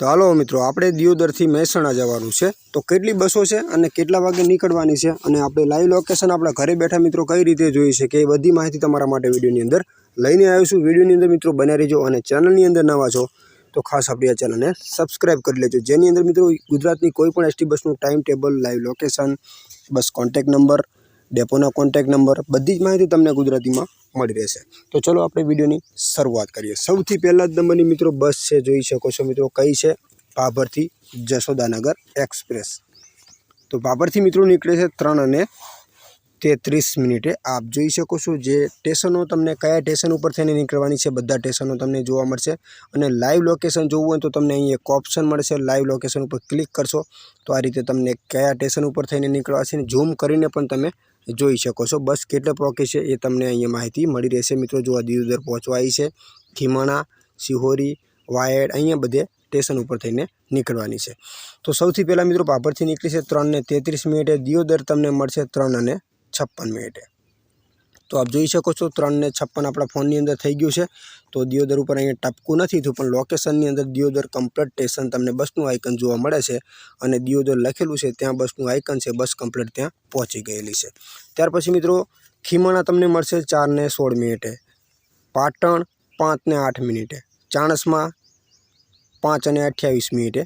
तो हालो मित्रों आपणे दियोदरथी મહેસાણા જવાનું છે તો કેટલી બસો છે અને કેટલા વાગે નીકળવાની છે અને આપણે લાઈવ લોકેશન આપણા ઘરે બેઠા મિત્રો કઈ રીતે જોઈ છે કે બધી માહિતી તમારા માટે વિડિયોની અંદર લઈને આવ્યો છું। વિડિયોની અંદર મિત્રો બન્યા રહેજો અને ચેનલની અંદર નવા છો તો ખાસ આપણી આ ચેનલને સબસ્ક્રાઇબ કરી લેજો, જેની અંદર મિત્રો ગુજરાતની કોઈ પણ એસટી બસનું ટાઈમ ટેબલ, લાઈવ લોકેશન, બસ કોન્ટેક્ટ નંબર, डेपोना कॉन्टेक्ट नंबर बधी ज माहिती तमने गुजराती में मळी रहेशे। तो चलो आपणे विडियोनी शरूआत करिए। सौथी पहला ज नंबरनी मित्रों बस छे, जोई शको छो मित्रों कई छे, भाभरथी जसोदानगर एक्सप्रेस। तो भाभरथी मित्रों निकळे छे 3:33 आप जोई शको छो जे स्टेशनों तमने कया स्टेशन पर थईने निकळवानी छे बधा स्टेशनों तमने जोवा मळशे अने लाइव लोकेशन जोवुं होय तो तमने अहीं एक ऑप्शन मळशे, लाइव लोकेशन पर क्लिक करशो तो आ रीते तमने कया स्टेशन पर थईने निकळवाशे झूम करीने पण तमे जोई शको छो। बस केटले पहोंचे छे ए तमने अहीं माहिती मळी रहेशे। मित्रों जो दियोदर पहोंचवा आई छे, खीमाणा, सिहोरी, वायड अहीं बधे स्टेशन पर थईने निकळवानी छे। तो सौथी पहला मित्रों भाभरथी निकळी छे 3:33 दियोदर तमने मळशे 3:56। तो आप जोई शको छो 3:56 आपणा फोननी अंदर थई गयुं छे। तो दियोदर पर अहीं टपकું નથી થયું पण लोकेशननी अंदर दियोदर कम्प्लीट स्टेशन तमने बसनुं आइकन जोवा मळे छे अने दियोदर लखेलुं छे त्यां बसनुं आइकन छे, बस कम्प्लीट त्यां पहोंची गयेली छे। त्यार पछी मित्रों खीमाणा तमने मळशे 4:16, पाटण 5:08, चाणस्मा 5:28,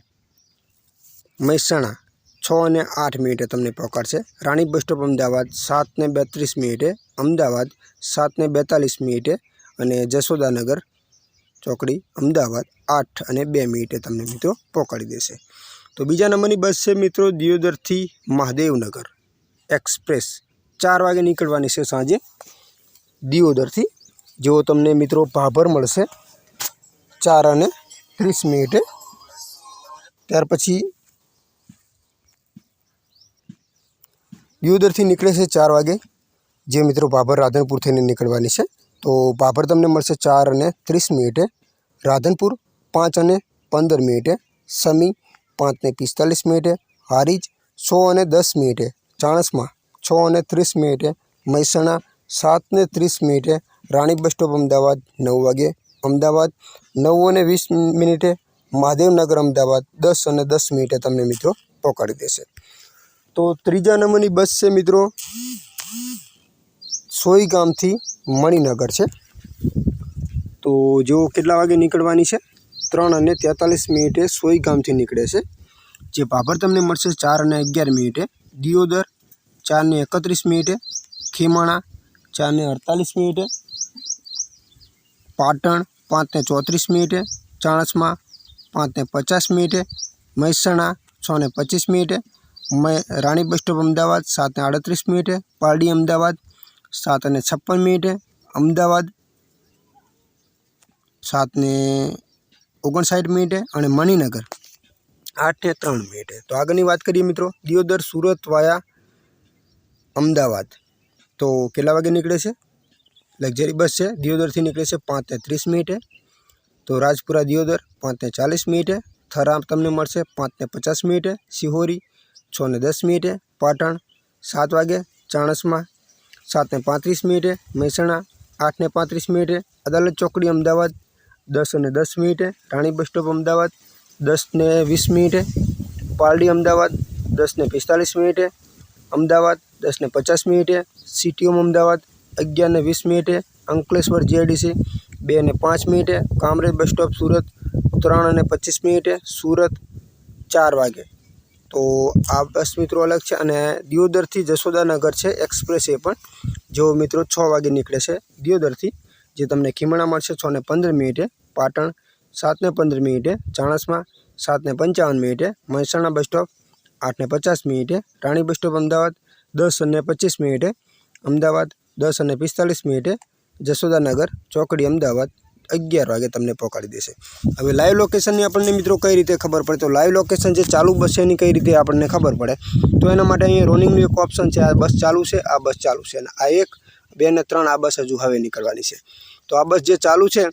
મહેસાણા 6:08 तमने पकड़शे। राणी बस स्टॉप अमदावाद 7:32, अमदावाद 7:42 अने जसोदानगर चौकड़ी अमदावाद 8:02 तमने मित्रों पकड़ी देशे। तो बीजा नंबरनी बस है मित्रों दियोदर थी महादेवनगर एक्सप्रेस 4 वागे निकळवानी छे सांजे दियोदर थी, जो तमने मित्रों भाभर मळशे 4:30। त्यार पछी दियोदर थी निकळे छे 4 वागे जे मित्रों भाभर राधनपुर थईने निकळवानी छे। तो भाभर तमने मळशे 4:30, राधनपुर 5:15, समी 5:45, हारीज 6:10, चाणस्मा 6:30, મહેસાણા 7:30, राणी बस स्टॉप अमदावाद 9 वागे, अमदावाद 9:20, महादेवनगर अमदावाद 10:10 तमने मित्रों पकड़ी देशे। तो तीजा नंबरनी बस है मित्रों सोई गाम थी मणिनगर है। तो जो केटला वागे निकळवानी छे 3:43 सोई गाम थी निकळे छे, जे भाभर तमने मळशे 4:11, दियोदर 4:31, खीमाणा 4:48, पाटण 5:34, चाणस्मा 5:50, મહેસાણા 6:25, राणी बस स्टॉप अमदावाद 7:38, पारडी अमदावाद 7:56, अमदावाद 7:59 और मणिनगर 8:03। तो आगळनी बात करिए मित्रों दियोदर सूरत वाया अमदावाद। तो केटला वागे निकळे छे लग्जरी बस है, दियोदर थी निकळे छे 5:30। तो राजपुरा दियोदर 5:40, थरा तमने मळशे 5:50, सिहोरी 6:10, पाटण 7 वागे, चाणस्मा 7:35, મહેસાણા 8:35, अदालत चौकड़ी Ahmedabad 10:10, Rani bus stop Ahmedabad 10:20, Pardi Ahmedabad 10:45, Ahmedabad 10:50, CTM Ahmedabad 11:20, Ankleshwar JDC 2:05, Kamrej bus stop सूरत 3:25, सूरत 4 वागे। तो आ बस मित्रों अलग है अने दियोदर थी जसोदानगर है एक्सप्रेस है पण जो मित्रों 6 वागे निकळे छे दियोदर थी, जे तमने खीमाणा मळशे 6:15, पाटण 7:15, चाणस्मा 7:55, મહેસાણા बस स्टॉप 8:50, राणी बस स्टॉप अमदावाद 10:25, अमदावाद 10:45, जसोदानगर चौकड़ी अमदावाद 11 वागे तमने पकड़ी देशे। हवे लाइव लोकेशन आपने मित्रों कई रीते खबर पड़े, तो लाइव लोकेशन जो चालू बस है कई रीते आपने खबर पड़े तो एना माटे अहीं रोनिंग एक ऑप्शन है, आ बस चालू है, आ बस चालू है, आ 1, 2 ने 3 आ बस हजू हवे निकळवानी छे। तो आ बस जे चालू है,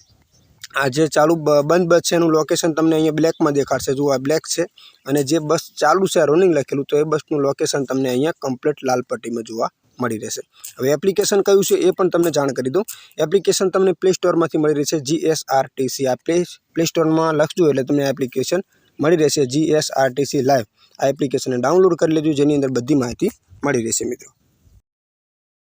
आ जे चालू बंद बस है लोकेशन तमने अहीं ब्लेक में देखाड़शे, जो आ ब्लेक है अने जे बस चालू है रोनिंग लखेलुं तो ए बसनुं लोकेशन तमने अहीं कम्प्लीट लाल पट्टी में जोवा मळी रहेशे। हवे एप्लिकेशन कयुं छे ए पण तमने जाण करी दऊं। एप्लिकेशन तमने प्ले स्टोर मांथी मळी रही छे, GSRTC। आ प्ले स्टोर में लखजो एटले तमने एप्लिकेशन મળી રહેશે. GSRTC લાઈવ આ એપ્લિકેશનને ડાઉનલોડ કરી લેજો, જેની અંદર બધી માહિતી મળી રહેશે મિત્રો.